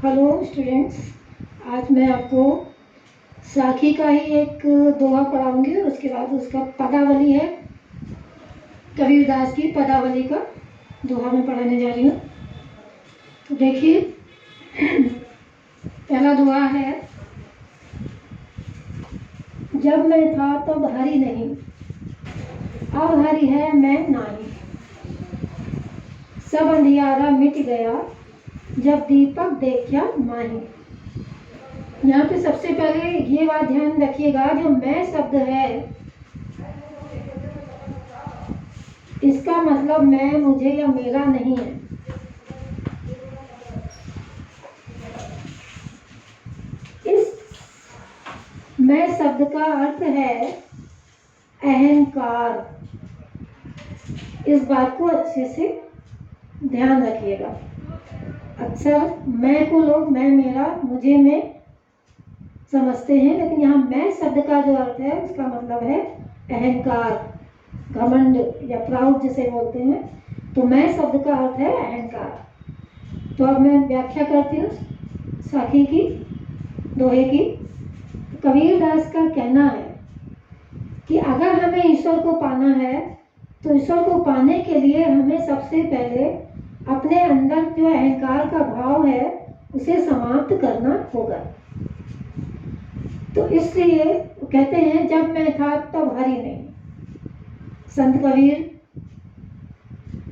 Hello students, आज मैं आपको साखी का ही एक दोहा पढ़ाऊंगी और उसके बाद उसका पदावली है। कबीरदास की पदावली का दोहा मैं पढ़ाने जा रही हूँ। तो देखिए, पहला दोहा है। जब मैं था तब हरि नहीं, अब हरि है मैं नाही। सब अंधियारा मिट गया, जब दीपक देखा माही। यहाँ पे सबसे पहले ये बात ध्यान रखिएगा, जो मैं शब्द है इसका मतलब मैं, मुझे या मेरा नहीं है। इस मैं शब्द का अर्थ है अहंकार। इस बात को अच्छे से ध्यान रखिएगा। अक्सर मैं को लोग मैं, मेरा, मुझे में समझते हैं, लेकिन यहाँ मैं शब्द का जो अर्थ है उसका मतलब है अहंकार, घमंड या प्राउड जिसे बोलते हैं। तो मैं शब्द का अर्थ है अहंकार। तो अब मैं व्याख्या करती हूँ साखी की, दोहे की। कबीरदास का कहना है कि अगर हमें ईश्वर को पाना है तो ईश्वर को पाने के लिए हमें सबसे पहले अपने अंदर जो अहंकार का भाव है उसे समाप्त करना होगा। तो इसलिए कहते हैं जब मैं था तब हरि नहीं। संत कबीर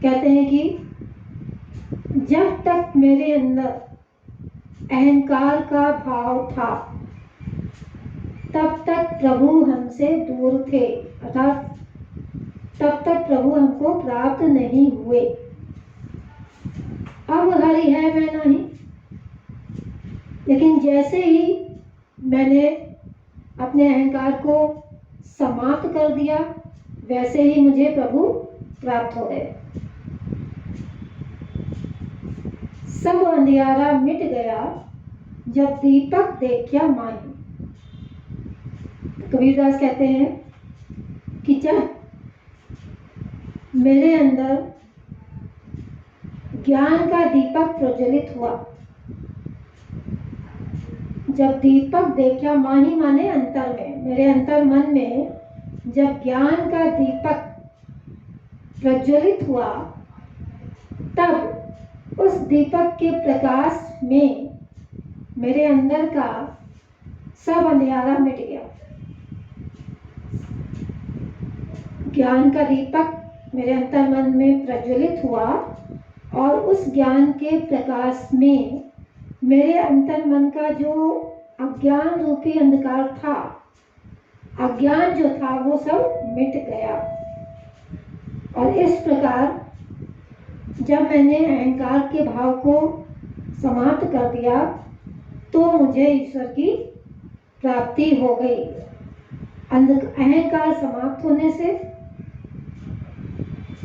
कहते हैं कि जब तक मेरे अंदर अहंकार का भाव था तब तक प्रभु हमसे दूर थे, अर्थात तब तक प्रभु हमको प्राप्त नहीं हुए। अब हरि है मैं नहीं, लेकिन जैसे ही मैंने अपने अहंकार को समाप्त कर दिया वैसे ही मुझे प्रभु प्राप्त हो गए। सब अंधियारा मिट गया, जब दीपक देखा माही। कबीरदास कहते हैं कि जब मेरे अंदर ज्ञान का दीपक प्रज्वलित हुआ, जब दीपक देखा माही माने अंतर में, मेरे अंतर मन में जब ज्ञान का दीपक प्रज्वलित हुआ तब उस दीपक के प्रकाश में मेरे अंदर का सब अंधियारा मिट गया। ज्ञान का दीपक मेरे अंतर मन में प्रज्वलित हुआ और उस ज्ञान के प्रकाश में मेरे अंतर मन का जो अज्ञान रूपी अंधकार था, अज्ञान जो था वो सब मिट गया। और इस प्रकार जब मैंने अहंकार के भाव को समाप्त कर दिया तो मुझे ईश्वर की प्राप्ति हो गई। अहंकार समाप्त होने से,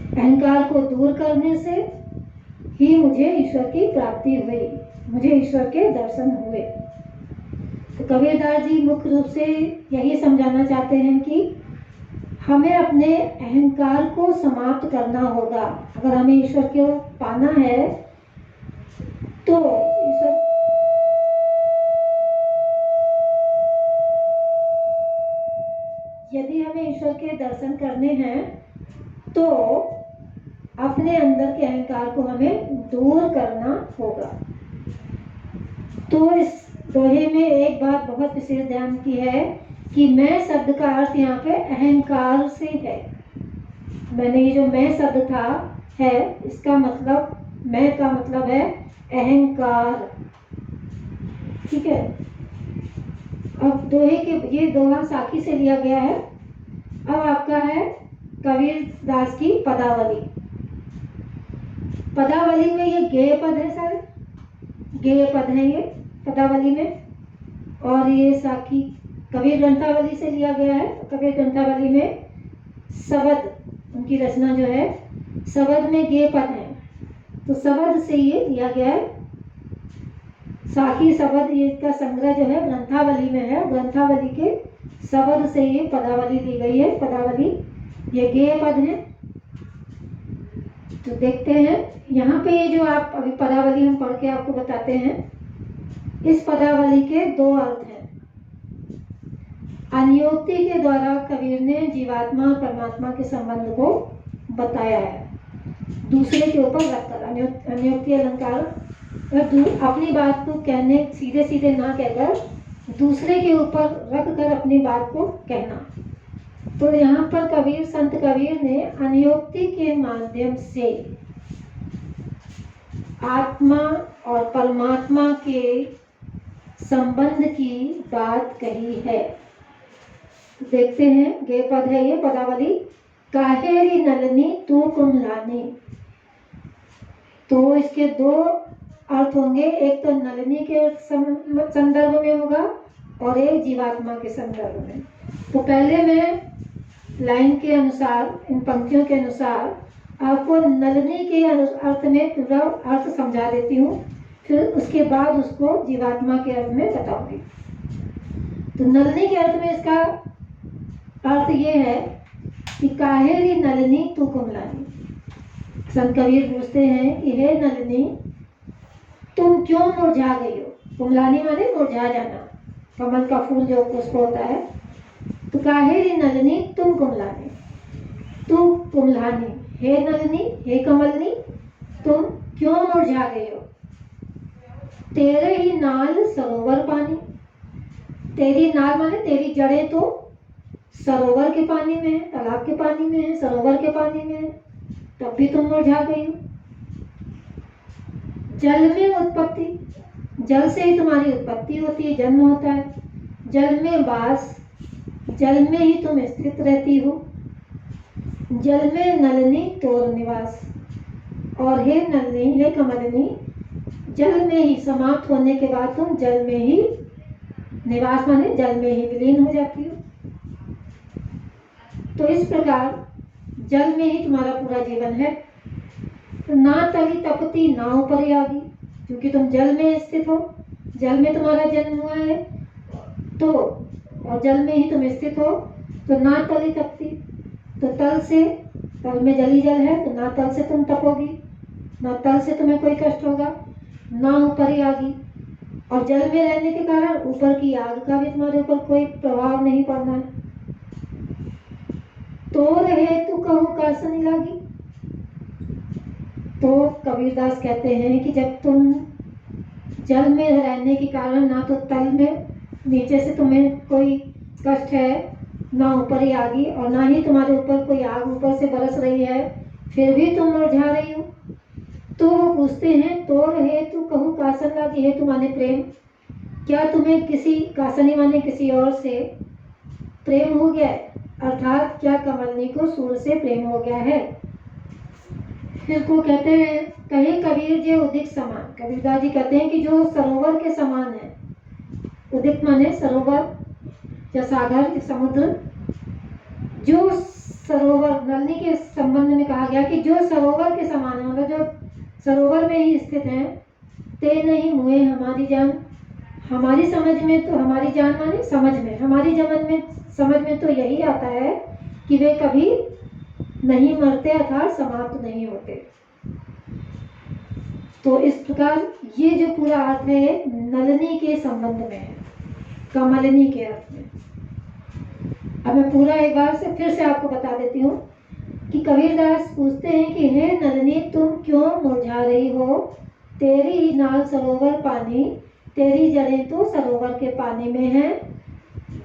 अहंकार को दूर करने से ही मुझे ईश्वर की प्राप्ति हुई, मुझे ईश्वर के दर्शन हुए। तो कबीरदास जी मुख्य रूप से यही समझाना चाहते हैं कि हमें अपने अहंकार को समाप्त करना होगा। अगर हमें ईश्वर को पाना है तो यदि हमें ईश्वर के दर्शन करने हैं तो अपने अंदर के अहंकार को हमें दूर करना होगा। तो इस दोहे में एक बात बहुत विशेष ध्यान की है कि मैं शब्द का अर्थ यहाँ पे अहंकार से है। मैंने ये जो मैं शब्द था है इसका मतलब, मैं का मतलब है अहंकार। ठीक है। अब दोहे के, ये दोहा साखी से लिया गया है। अब आपका है कबीरदास की पदावली। पदावली में ये गेय पद है सर, गेय पद है ये पदावली में। और ये साखी कबीर ग्रंथावली से लिया गया है। कबीर ग्रंथावली में शब्द, उनकी रचना जो है शब्द में गेय पद है, तो शब्द से ये लिया गया है। साखी शब्द ये इसका संग्रह जो है ग्रंथावली में है, ग्रंथावली के शब्द से ये पदावली ली गई है। पदावली ये गेय पद है। तो देखते हैं यहाँ पे ये जो आप अभी पदावली हम पढ़ के आपको बताते हैं इस पदावली के दो अर्थ हैं। अनुक्ति के द्वारा कबीर ने जीवात्मा और परमात्मा के संबंध को बताया है, दूसरे के ऊपर रखकर। अनुक्ति अलंकार अपनी बात को कहने, सीधे सीधे ना कहकर दूसरे के ऊपर रख कर अपनी बात को कहना। तो यहाँ पर कबीर, संत कबीर ने अनुक्ति के माध्यम से आत्मा और परमात्मा के संबंध की बात कही है। देखते हैं, गे पद है ये पदावली। काहेरी नलनी तू कुमलानी। तो इसके दो अर्थ होंगे, एक तो नलिनी के संदर्भ में होगा और एक जीवात्मा के संदर्भ में। तो पहले मैं लाइन के अनुसार, इन पंक्तियों के अनुसार आपको नलिनी के अर्थ में पूरा अर्थ समझा देती हूँ, फिर उसके बाद उसको जीवात्मा के अर्थ में बताऊंगी। तो नलिनी के अर्थ में इसका अर्थ ये है कि काहेरी नलिनी तू कुमलानी। संत कबीर पूछते हैं कि हे नलिनी, तुम क्यों मुरझा गई हो? कुमलानी माने मुरझा जाना, कमल का फूल जो पुष्प होता है। तो काहेरी नलिनी तुम कुमलानी, तू कुमलानी, हे नलिनी, हे कमलनी, तुम क्यों मुरझा गई हो? तेरे ही नाल सरोवर पानी। तेरी नाल माने तेरी जड़ें तो सरोवर के पानी में है, तालाब के पानी में है, सरोवर के पानी में है, तब भी तुम मुरझा गई हो। जल में उत्पत्ति, जल से ही तुम्हारी उत्पत्ति होती है, जन्म होता है। जल में वास, जल में ही तुम स्थित रहती हो। जल में नलिनी तोर निवास। और हे नलिनी, हे कमलिनी, जल में ही समाप्त होने के बाद तुम जल में ही निवास माने जल में ही विलीन हो जाती हो। तो इस प्रकार जल में ही तुम्हारा पूरा जीवन है। तो ना तली तपती ना ऊपर आगी, क्योंकि तुम जल में स्थित हो, जल में तुम्हारा जन्म हुआ है, तो और जल में ही तुम स्थित हो। तो ना तली तपती, तो तल से, तल में जल ही जल है, तो ना तल से तुम तपोगी, ना तल से तुम्हें कोई कष्ट होगा, ना ऊपर आगी। और जल में रहने के कारण ऊपर की आग का भी तुम्हारे ऊपर कोई प्रभाव नहीं पड़ना है। तो रहे तू कहूँ कासन लागी। तो कबीरदास कहते हैं कि जब तुम जल में रहने के कारण ना तो तल में नीचे से तुम्हें कोई कष्ट है, ना ऊपर ही आगी, और ना ही तुम्हारे ऊपर कोई आग ऊपर से बरस रही है, फिर भी तुम मुरझा रही हो। तो वो पूछते हैं, तो रहे तू कहूँ कासन लागी, है तुम्हारे प्रेम, क्या तुम्हें किसी, कासनी माने किसी और से प्रेम हो गया है? अर्थात क्या कमलनी को सूर्य से प्रेम हो गया है? फिर को कहते हैं, कहीं कबीर जे उदित समान। कबीरदास जी कहते हैं कि जो सरोवर के समान है, उदित माने सरोवर या सागर, समुद्र, जो सरोवर, नलिनी के संबंध में कहा गया कि जो सरोवर के समान है, मतलब जो सरोवर में ही स्थित है। ते नहीं मुए हमारी जान। हमारी समझ में तो, हमारी जान माने समझ में, हमारी समझ में तो यही आता है कि वे कभी नहीं मरते अर्थात समाप्त नहीं होते। तो इस प्रकार ये जो पूरा अर्थ है नलिनी के संबंध में है, कमलिनी के अर्थ में। अब मैं पूरा एक बार से फिर से आपको बता देती हूँ कि कबीरदास पूछते हैं कि हे नलिनी, तुम क्यों मुरझा रही हो? तेरी ही नाल सरोवर पानी, तेरी जड़ें तो सरोवर के पानी में है।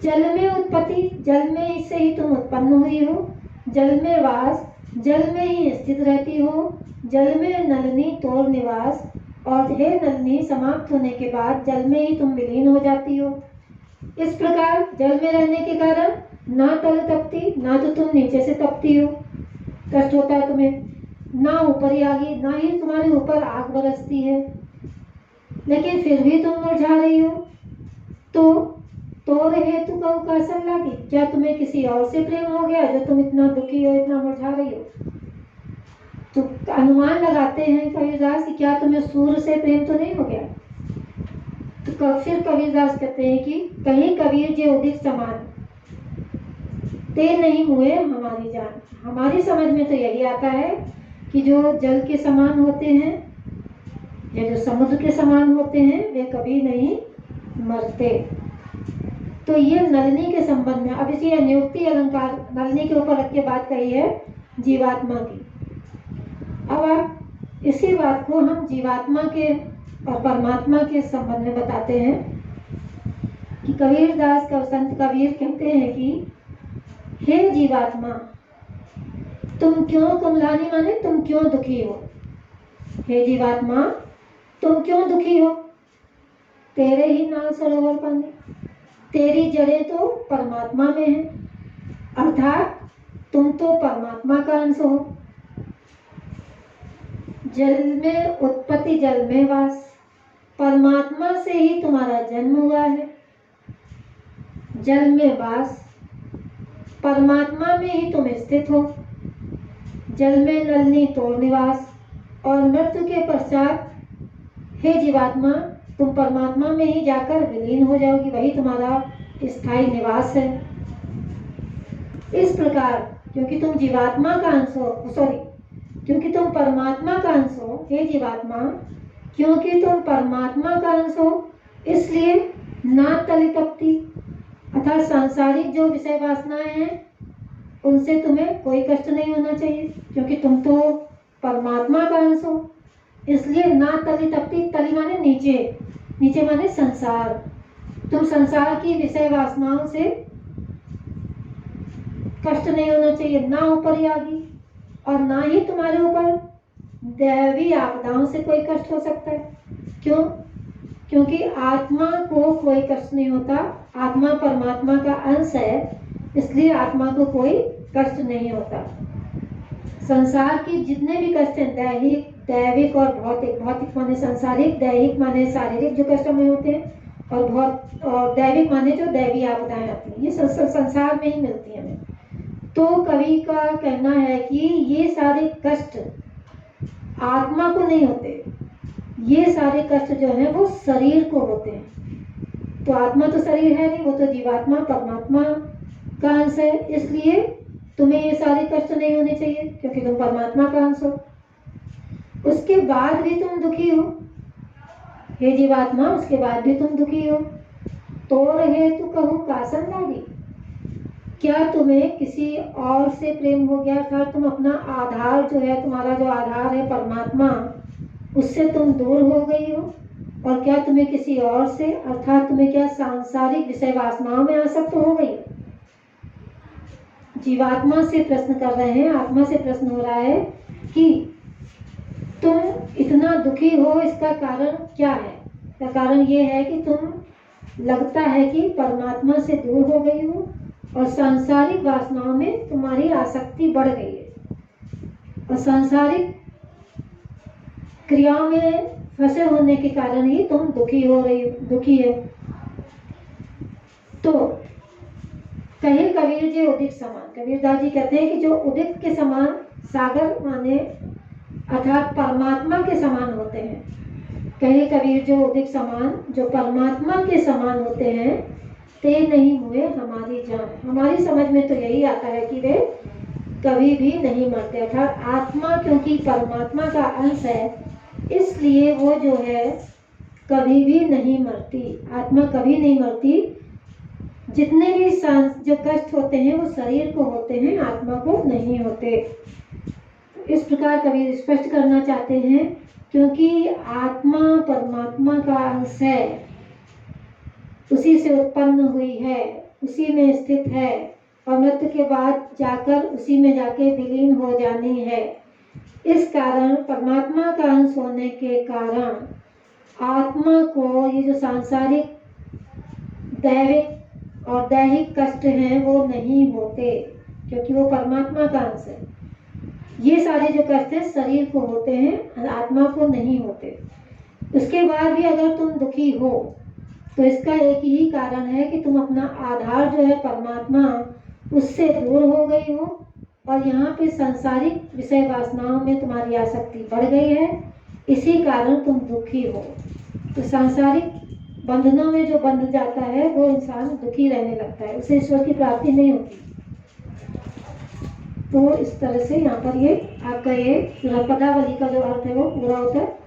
जल में उत्पत्ति, जल में से ही तुम उत्पन्न हुई हो। जल में वास, जल में ही स्थित रहती हो। जल में नलिनी तोर निवास, और हे नलिनी, समाप्त होने के बाद जल में ही तुम विलीन हो जाती हो। इस प्रकार जल में रहने के कारण ना तल तपती, ना तो तुम नीचे से तपती हो, कष्ट होता है तुम्हें, ना ऊपर ही आगी, ना ही तुम्हारे ऊपर आग बरसती है, लेकिन फिर भी तुम मुरझा रही हो। तो रहे तू कहूँ कासन लागी, क्या तुम्हें किसी और से प्रेम हो गया जो तुम इतना दुखी हो, इतना मुरझा रही हो? तो अनुमान लगाते हैं कबीरदास कि क्या तुम्हें सूर्य से प्रेम तो नहीं हो गया? तो फिर कबीरदास कहते हैं कि कहीं कबीर जे उदित समान, ते नहीं हुए हमारी जान। हमारी समझ में तो यही आता है कि जो जल के समान होते हैं, ये जो समुद्र के समान होते हैं वे कभी नहीं मरते। तो ये नलिनी के संबंध में। अब इसी नियुक्ति अलंकार नलिनी के ऊपर रख के बात कही है जीवात्मा की। अब आप इसी बात को हम जीवात्मा के और परमात्मा के संबंध में बताते हैं कि कबीरदास का संत कबीर कहते हैं कि हे जीवात्मा, तुम क्यों कुमलानी माने तुम क्यों दुखी हो। हे जीवात्मा, तुम क्यों दुखी हो। तेरे ही नाल सरोवर पानी, तेरी जड़ें तो परमात्मा में है, अर्थात तुम तो परमात्मा का अंश हो। जल में उत्पत्ति जल में वास, परमात्मा से ही तुम्हारा जन्म हुआ है। जल में वास, परमात्मा में ही तुम स्थित हो। जल में नलिनी तो निवास, और मृत्यु के पश्चात हे जीवात्मा, तुम परमात्मा में ही जाकर विलीन हो जाओगी, वही तुम्हारा स्थायी निवास है। इस प्रकार क्योंकि तुम जीवात्मा का अंश हो, क्योंकि तुम परमात्मा का अंश हो, हे जीवात्मा, क्योंकि तुम परमात्मा का अंश हो, इसलिए ना तलितप्ति अर्थात सांसारिक जो विषय वासनाएं हैं उनसे तुम्हें कोई कष्ट नहीं होना चाहिए, क्योंकि तुम तो परमात्मा का अंश हो। इसलिए ना तलितप्ति, तली माने नीचे, नीचे माने संसार। तुम संसार की विषय वासनाओं से कष्ट नहीं होना चाहिए, ना उपरियागी, और ना ही तुम्हारे ऊपर दैवी आपदाओं से कोई कष्ट हो सकता है। क्यों? क्योंकि आत्मा को कोई कष्ट नहीं होता, आत्मा परमात्मा का अंश है, इसलिए आत्मा को कोई कष्ट नहीं होता। संसार की जितने भी कष्ट हैं, दैहिक, दैविक और भौतिक, भौतिक माने सांसारिक, दैहिक माने शारीरिक जो कष्ट हमें होते हैं, और दैविक माने जो दैवी आपदाएं आती हैं, ये संसार में ही मिलती हैं हमें। तो कवि का कहना है कि ये सारे कष्ट आत्मा को नहीं होते, ये सारे कष्ट जो हैं वो शरीर को होते हैं। तो आत्मा तो शरीर है नहीं, वो तो जीवात्मा परमात्मा का अंश है, इसलिए तुम्हें ये सारे कष्ट नहीं होने चाहिए, क्योंकि तुम परमात्मा का अंश हो। उसके बाद भी तुम दुखी हो, हे जीवात्मा, उसके बाद भी तुम दुखी हो। तो रहे तू कहूँ कासन लागी, क्या तुम्हें किसी और से प्रेम हो गया था। तुम अपना आधार जो है, तुम्हारा जो आधार है परमात्मा, उससे तुम दूर हो गई हो, और क्या तुम्हें किसी और से, अर्थात तुम्हें क्या सांसारिक विषय वासनाओं में आसक्त हो गई। जीवात्मा से प्रश्न कर रहे हैं, आत्मा से प्रश्न हो रहा है कि तुम इतना दुखी हो, इसका कारण क्या है। इसका कारण ये है कि तुम लगता है कि परमात्मा से दूर हो गई हो और सांसारिक वासनाओं में तुम्हारी आसक्ति बढ़ गई है, और सांसारिक क्रियाओं में फंसे होने के कारण ही तुम दुखी है। तो कहे कबीर जी उदित समान, कबीरदास जी कहते हैं कि जो उदित के समान, सागर माने अर्थात परमात्मा के समान होते हैं। कहे कबीर जो उदित समान, जो परमात्मा के समान होते हैं, ते नहीं हुए हमारी जान। हमारी समझ में तो यही आता है कि वे कभी भी नहीं मरते, अर्थात आत्मा क्योंकि परमात्मा का अंश है, इसलिए वो जो है कभी भी नहीं मरती। आत्मा कभी नहीं मरती। जितने भी जो कष्ट होते हैं वो शरीर को होते हैं, आत्मा को नहीं होते। इस प्रकार कबीर स्पष्ट करना चाहते हैं, क्योंकि आत्मा परमात्मा का अंश है, उसी से उत्पन्न हुई है, उसी में स्थित है, और मृत्यु के बाद जाकर उसी में जाके विलीन हो जानी है। इस कारण परमात्मा का अंश होने के कारण आत्मा को ये जो सांसारिक, दैविक और दैहिक कष्ट हैं वो नहीं होते, क्योंकि वो परमात्मा का अंश है। ये सारे जो कष्ट हैं शरीर को होते हैं, आत्मा को नहीं होते। उसके बाद भी अगर तुम दुखी हो तो इसका एक ही कारण है कि तुम अपना आधार जो है परमात्मा, उससे दूर हो गई हो, और यहाँ पे सांसारिक विषय वासनाओं में तुम्हारी आसक्ति बढ़ गई है, इसी कारण तुम दुखी हो। तो सांसारिक बंधनों में जो बंध जाता है वो इंसान दुखी रहने लगता है, उसे ईश्वर की प्राप्ति नहीं होती। तो इस तरह से यहाँ पर ये आपका ये पदावली का जो अर्थ है वो पूरा होता है।